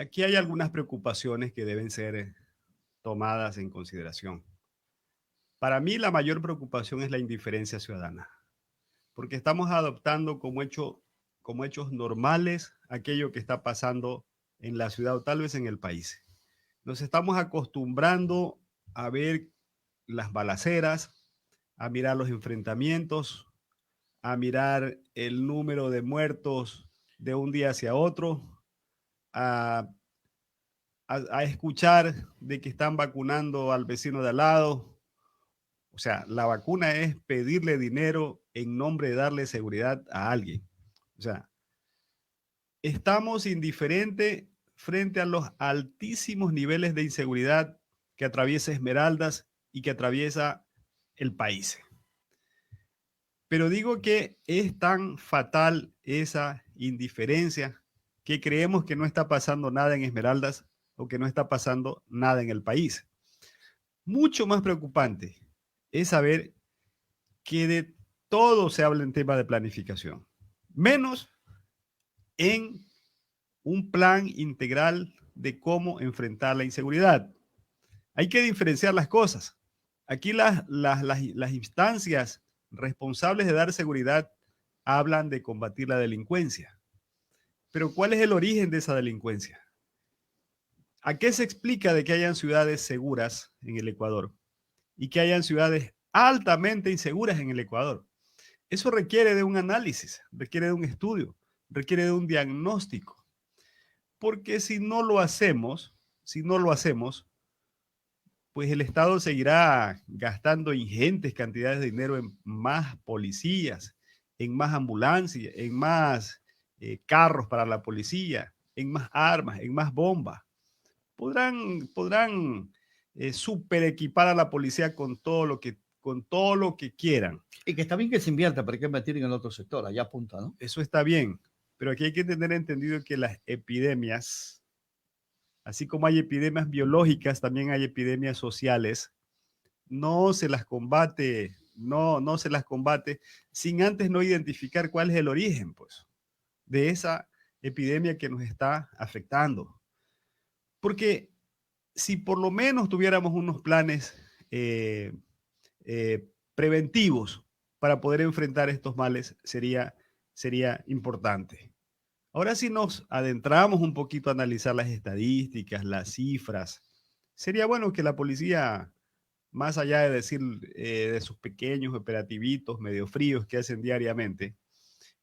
Aquí hay algunas preocupaciones que deben ser tomadas en consideración. Para mí, la mayor preocupación es la indiferencia ciudadana, porque estamos adoptando como hechos normales aquello que está pasando en la ciudad o tal vez en el país. Nos estamos acostumbrando a ver las balaceras, a mirar los enfrentamientos, a mirar el número de muertos de un día hacia otro, a a escuchar de que están vacunando al vecino de al lado. O sea, la vacuna es pedirle dinero en nombre de darle seguridad a alguien. O sea, estamos indiferentes frente a los altísimos niveles de inseguridad que atraviesa Esmeraldas y que atraviesa el país. Pero digo que es tan fatal esa indiferencia que creemos que no está pasando nada en Esmeraldas o que no está pasando nada en el país. Mucho más preocupante es saber que de todo se habla en tema de planificación, menos en un plan integral de cómo enfrentar la inseguridad. Hay que diferenciar las cosas. Aquí las instancias responsables de dar seguridad hablan de combatir la delincuencia. Pero ¿cuál es el origen de esa delincuencia? ¿A qué se explica de que hayan ciudades seguras en el Ecuador y que hayan ciudades altamente inseguras en el Ecuador? Eso requiere de un análisis, requiere de un estudio, requiere de un diagnóstico. Porque si no lo hacemos, pues el Estado seguirá gastando ingentes cantidades de dinero en más policías, en más ambulancias, en más carros para la policía, en más armas, en más bombas. Podrán super equipar a la policía con todo lo que quieran. Y que está bien que se invierta, pero hay que invertir en el otro sector, allá apunta, ¿no? Eso está bien, pero aquí hay que tener entendido que las epidemias, así como hay epidemias biológicas, también hay epidemias sociales. No se las combate, no se las combate sin antes no identificar cuál es el origen, pues, de esa epidemia que nos está afectando. Porque si por lo menos tuviéramos unos planes eh, preventivos para poder enfrentar estos males, sería importante. Ahora si nos adentramos un poquito a analizar las estadísticas, las cifras, sería bueno que la policía, más allá de decir de sus pequeños operativitos medio fríos que hacen diariamente,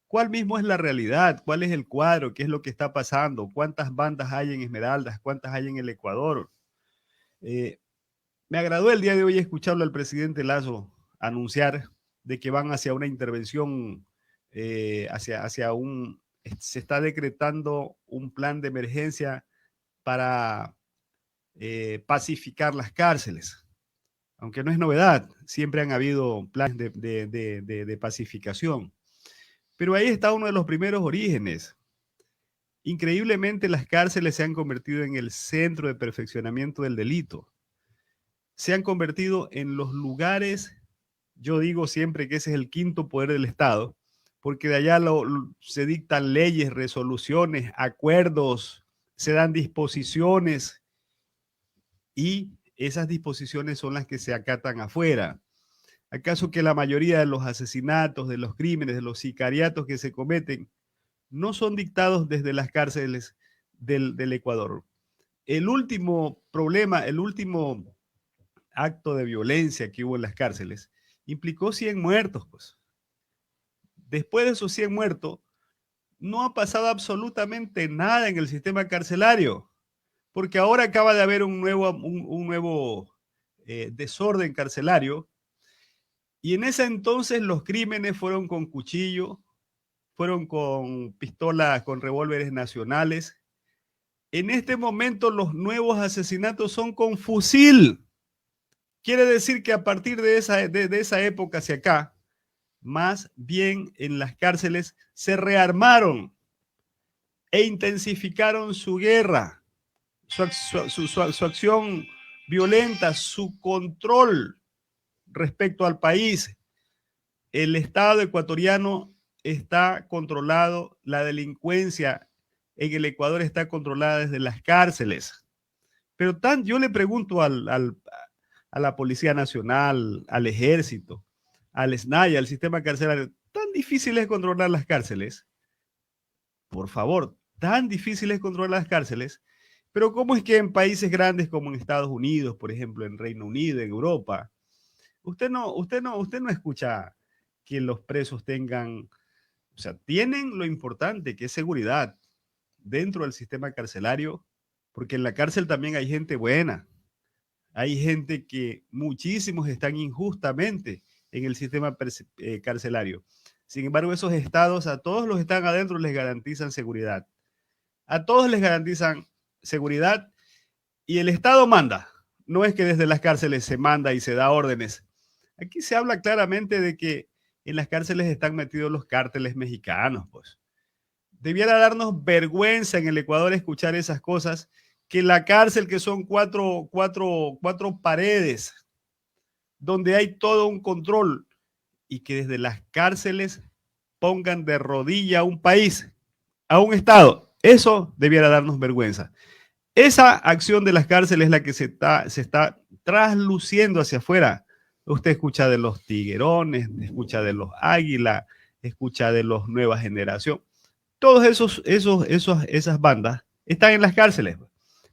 ¿cuál mismo es la realidad? ¿Cuál es el cuadro? ¿Qué es lo que está pasando? ¿Cuántas bandas hay en Esmeraldas? ¿Cuántas hay en el Ecuador? Eh, Me agradó el día de hoy escucharlo al presidente Lazo anunciar de que van hacia una intervención, hacia se está decretando un plan de emergencia para pacificar las cárceles. Aunque no es novedad, siempre han habido planes de pacificación. Pero ahí está uno de los primeros orígenes. Increíblemente, las cárceles se han convertido en el centro de perfeccionamiento del delito. Se han convertido en los lugares, yo digo siempre que ese es el quinto poder del Estado, porque de allá se dictan leyes, resoluciones, acuerdos, se dan disposiciones y esas disposiciones son las que se acatan afuera. ¿Acaso que la mayoría de los asesinatos, de los crímenes, de los sicariatos que se cometen no son dictados desde las cárceles del Ecuador? El último problema, el último acto de violencia que hubo en las cárceles implicó 100 muertos. Pues. Después de esos 100 muertos, no ha pasado absolutamente nada en el sistema carcelario, porque ahora acaba de haber un nuevo desorden carcelario, y en ese entonces los crímenes fueron con cuchillo, fueron con pistolas, con revólveres nacionales. En este momento los nuevos asesinatos son con fusil. Quiere decir que a partir de esa época hacia acá, más bien en las cárceles se rearmaron e intensificaron su guerra, su acción violenta, su control respecto al país. El Estado ecuatoriano está controlado, la delincuencia en el Ecuador está controlada desde las cárceles. Pero yo le pregunto a la Policía Nacional, al Ejército, al SNAI, al sistema carcelario, ¿tan difícil es controlar las cárceles? Por favor, tan difícil es controlar las cárceles. Pero ¿cómo es que en países grandes como en Estados Unidos, por ejemplo, en Reino Unido, en Europa, usted no escucha que los presos tengan, o sea, tienen lo importante que es seguridad dentro del sistema carcelario, porque en la cárcel también hay gente buena, hay gente que muchísimos están injustamente en el sistema carcelario. Sin embargo, esos estados, a todos los que están adentro les garantizan seguridad. A todos les garantizan seguridad y el Estado manda. No es que desde las cárceles se manda y se da órdenes. Aquí se habla claramente de que en las cárceles están metidos los cárteles mexicanos, pues. Debiera darnos vergüenza en el Ecuador escuchar esas cosas, que la cárcel, que son cuatro paredes, donde hay todo un control, y que desde las cárceles pongan de rodilla a un país, a un Estado. Eso debiera darnos vergüenza. Esa acción de las cárceles es la que se está trasluciendo hacia afuera. Usted escucha de los tiguerones, escucha de los águila, escucha de los nueva generación. Todas esas bandas están en las cárceles,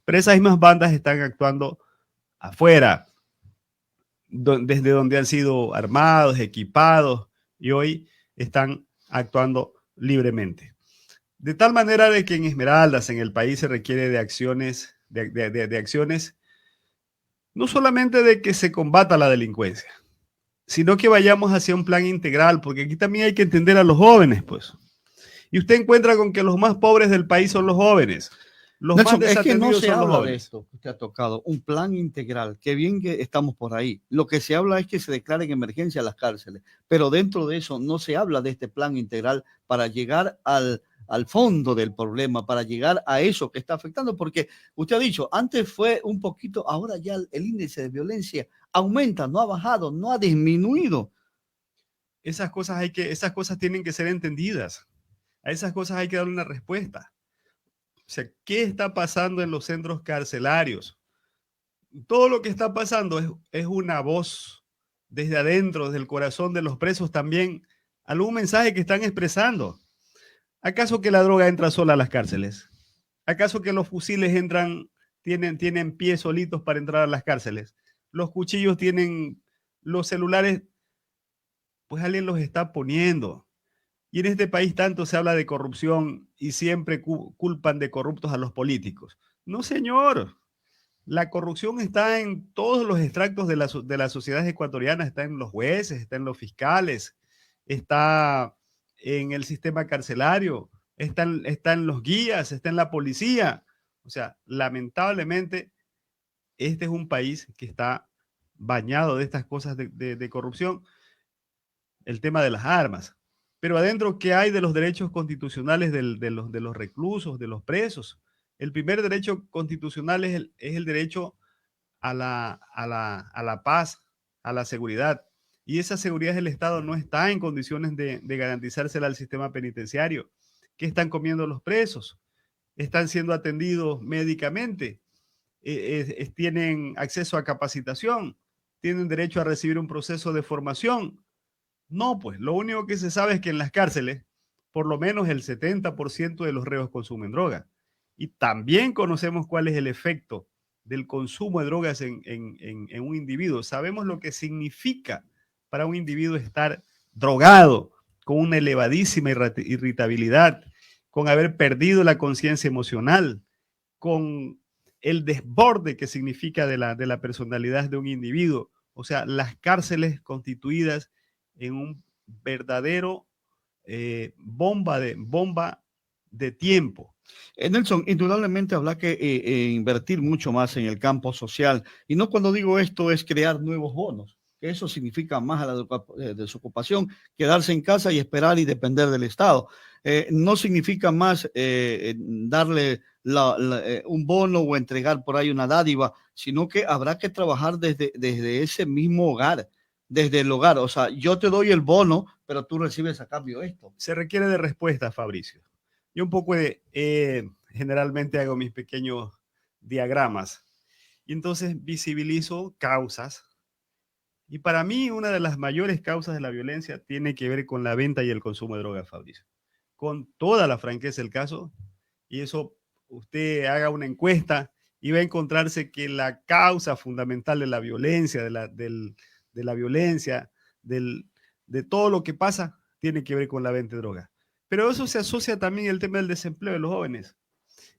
pero esas mismas bandas están actuando afuera, desde donde han sido armados, equipados, y hoy están actuando libremente. De tal manera de que en Esmeraldas, en el país, se requiere de acciones, de acciones, no solamente de que se combata la delincuencia, sino que vayamos hacia un plan integral, porque aquí también hay que entender a los jóvenes, pues. Y usted encuentra con que los más pobres del país son los jóvenes. Los Nelson, más es que no desatendidos se son los habla de jóvenes. esto que usted ha tocado, un plan integral. Qué bien que estamos por ahí. Lo que se habla es que se declaren emergencia las cárceles, pero dentro de eso no se habla de este plan integral para llegar al fondo del problema, para llegar a eso que está afectando, porque usted ha dicho, antes fue un poquito, ahora ya el índice de violencia aumenta, no ha bajado, no ha disminuido. Esas cosas tienen que ser entendidas. A esas cosas hay que darle una respuesta. O sea, ¿qué está pasando en los centros carcelarios? Todo lo que está pasando es una voz desde adentro, desde el corazón de los presos también, algún mensaje que están expresando. ¿Acaso que la droga entra sola a las cárceles? ¿Acaso que los fusiles tienen pies solitos para entrar a las cárceles? Los cuchillos tienen, los celulares, pues alguien los está poniendo. Y en este país tanto se habla de corrupción y siempre culpan de corruptos a los políticos. No, señor. La corrupción está en todos los extractos de la sociedad ecuatoriana, está en los jueces, está en los fiscales, está en el sistema carcelario, está en los guías, está en la policía. O sea, lamentablemente, este es un país que está bañado de estas cosas de corrupción, el tema de las armas. Pero adentro, ¿qué hay de los derechos constitucionales de los reclusos, de los presos? El primer derecho constitucional es el derecho a la paz, a la seguridad. Y esa seguridad del Estado no está en condiciones de garantizársela al sistema penitenciario. ¿Qué están comiendo los presos? ¿Están siendo atendidos médicamente? ¿Tienen acceso a capacitación? ¿Tienen derecho a recibir un proceso de formación? No, pues lo único que se sabe es que en las cárceles, por lo menos el 70% de los reos consumen droga. Y también conocemos cuál es el efecto del consumo de drogas en un individuo. Sabemos lo que significa para un individuo estar drogado, con una elevadísima irritabilidad, con haber perdido la conciencia emocional, con el desborde que significa de la personalidad de un individuo. O sea, las cárceles constituidas en un verdadero bomba de tiempo. Nelson, indudablemente habrá que invertir mucho más en el campo social. Y no, cuando digo esto, es crear nuevos bonos, que eso significa más a la desocupación, quedarse en casa y esperar y depender del Estado. No significa más darle un bono o entregar por ahí una dádiva, sino que habrá que trabajar desde ese mismo hogar, desde el hogar. O sea, yo te doy el bono, pero tú recibes a cambio esto. Se requiere de respuesta, Fabricio. Yo un poco generalmente hago mis pequeños diagramas y entonces visibilizo causas. Y para mí una de las mayores causas de la violencia tiene que ver con la venta y el consumo de drogas, Fabricio. Con toda la franqueza del caso, y eso usted haga una encuesta y va a encontrarse que la causa fundamental de la violencia, de la violencia, de todo lo que pasa, tiene que ver con la venta de drogas. Pero eso se asocia también al tema del desempleo de los jóvenes.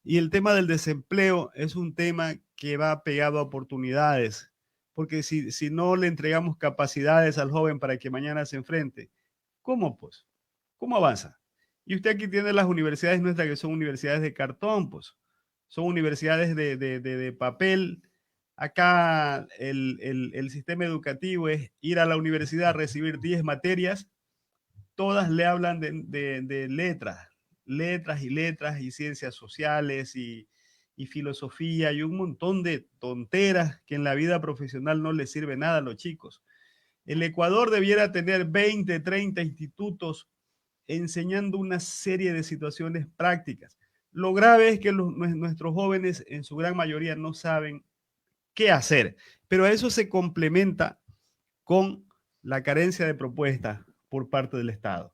Y el tema del desempleo es un tema que va pegado a oportunidades, porque si no le entregamos capacidades al joven para que mañana se enfrente, ¿cómo pues? ¿Cómo avanza? Y usted aquí tiene las universidades nuestras que son universidades de cartón, pues. Son universidades de papel. Acá el sistema educativo es ir a la universidad a recibir 10 materias, todas le hablan de letras, letras y letras y ciencias sociales y filosofía y un montón de tonteras que en la vida profesional no les sirve nada a los chicos. El Ecuador debiera tener 20, 30 institutos enseñando una serie de situaciones prácticas. Lo grave es que nuestros jóvenes en su gran mayoría no saben qué hacer, pero a eso se complementa con la carencia de propuestas por parte del Estado.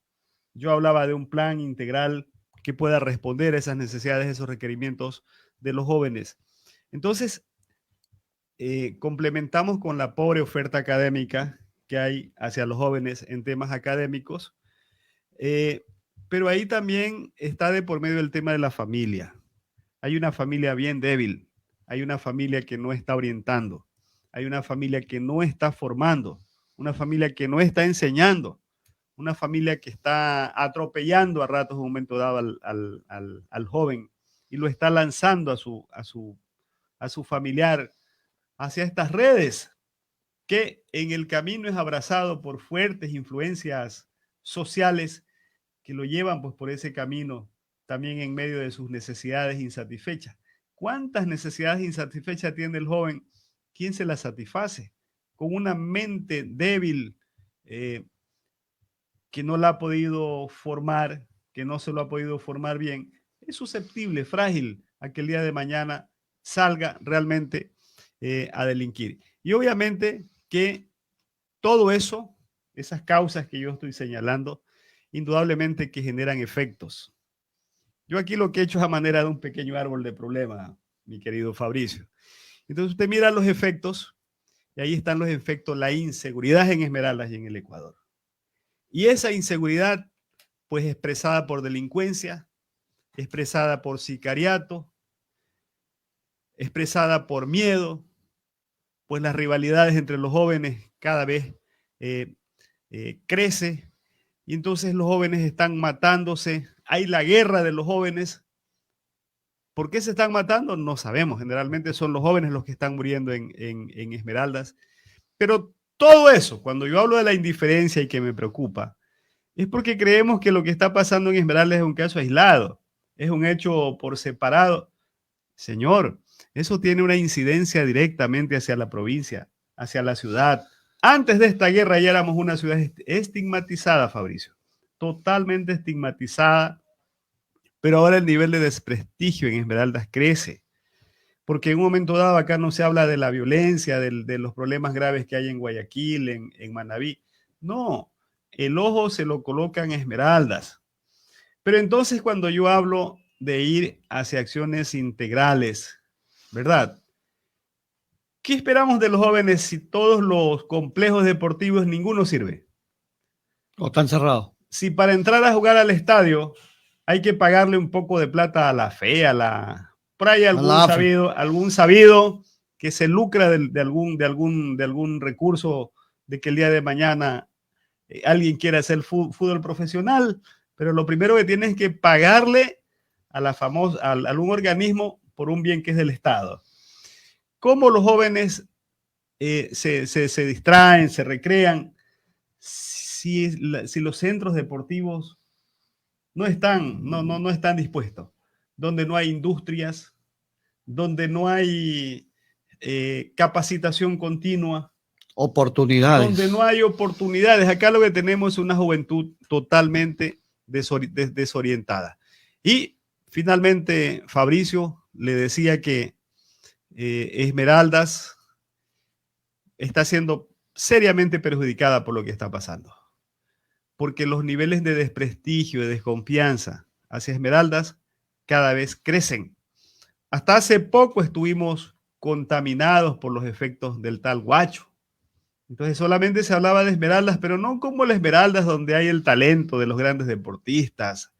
Yo hablaba de un plan integral que pueda responder a esas necesidades, esos requerimientos de los jóvenes. Entonces, complementamos con la pobre oferta académica que hay hacia los jóvenes en temas académicos, pero ahí también está de por medio el tema de la familia. Hay una familia bien débil, hay una familia que no está orientando, hay una familia que no está formando, una familia que no está enseñando, una familia que está atropellando a ratos en un momento dado al joven y lo está lanzando a su familiar hacia estas redes que en el camino es abrazado por fuertes influencias sociales que lo llevan pues por ese camino también en medio de sus necesidades insatisfechas. ¿Cuántas necesidades insatisfechas tiene el joven? ¿Quién se las satisface? Con una mente débil, que no la ha podido formar, que no se lo ha podido formar bien, es susceptible, frágil a que el día de mañana salga realmente a delinquir. Y obviamente que todo eso, esas causas que yo estoy señalando, indudablemente que generan efectos. Yo aquí lo que he hecho es a manera de un pequeño árbol de problema, mi querido Fabricio. Entonces usted mira los efectos y ahí están los efectos, la inseguridad en Esmeraldas y en el Ecuador. Y esa inseguridad, pues expresada por delincuencia, expresada por sicariato, expresada por miedo, pues las rivalidades entre los jóvenes cada vez crece y entonces los jóvenes están matándose. Hay la guerra de los jóvenes. ¿Por qué se están matando? No sabemos. Generalmente son los jóvenes los que están muriendo en Esmeraldas. Pero todo eso, cuando yo hablo de la indiferencia y que me preocupa, es porque creemos que lo que está pasando en Esmeraldas es un caso aislado, es un hecho por separado. Señor, eso tiene una incidencia directamente hacia la provincia, hacia la ciudad. Antes de esta guerra ya éramos una ciudad estigmatizada, Fabricio, totalmente estigmatizada, pero ahora el nivel de desprestigio en Esmeraldas crece, porque en un momento dado acá no se habla de la violencia, de los problemas graves que hay en Guayaquil, en Manabí. No, el ojo se lo colocan Esmeraldas. Pero entonces cuando yo hablo de ir hacia acciones integrales, ¿verdad? ¿Qué esperamos de los jóvenes si todos los complejos deportivos ninguno sirve? O están cerrados. Si para entrar a jugar al estadio hay que pagarle un poco de plata a la fe, por ahí algún sabido que se lucra de algún recurso de que el día de mañana alguien quiere hacer fútbol profesional, pero lo primero que tienes es que pagarle a algún organismo por un bien que es del Estado. ¿Cómo los jóvenes se distraen, se recrean si los centros deportivos no están dispuestos? Donde no hay industrias, donde no hay capacitación continua, oportunidades. donde no hay oportunidades. Acá lo que tenemos es una juventud totalmente desorientada. Y finalmente, Fabricio le decía que Esmeraldas está siendo seriamente perjudicada por lo que está pasando, porque los niveles de desprestigio y desconfianza hacia Esmeraldas cada vez crecen. Hasta hace poco estuvimos contaminados por los efectos del tal Guacho. Entonces solamente se hablaba de Esmeraldas, pero no como la Esmeraldas donde hay el talento de los grandes deportistas,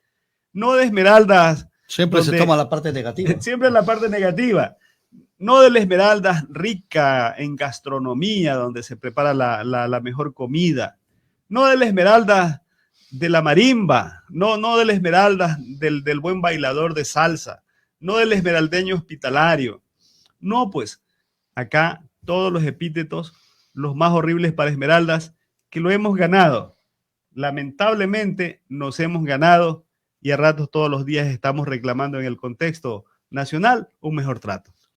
no de Esmeraldas Siempre se donde toma la parte negativa. siempre la parte negativa, no de la Esmeraldas rica en gastronomía, donde se prepara la mejor comida, no de la Esmeraldas de la marimba, no de la Esmeraldas del buen bailador de salsa, no del esmeraldeño hospitalario. No, pues acá todos los epítetos, los más horribles para Esmeraldas, que lo hemos ganado. Lamentablemente nos hemos ganado y a ratos todos los días estamos reclamando en el contexto nacional un mejor trato.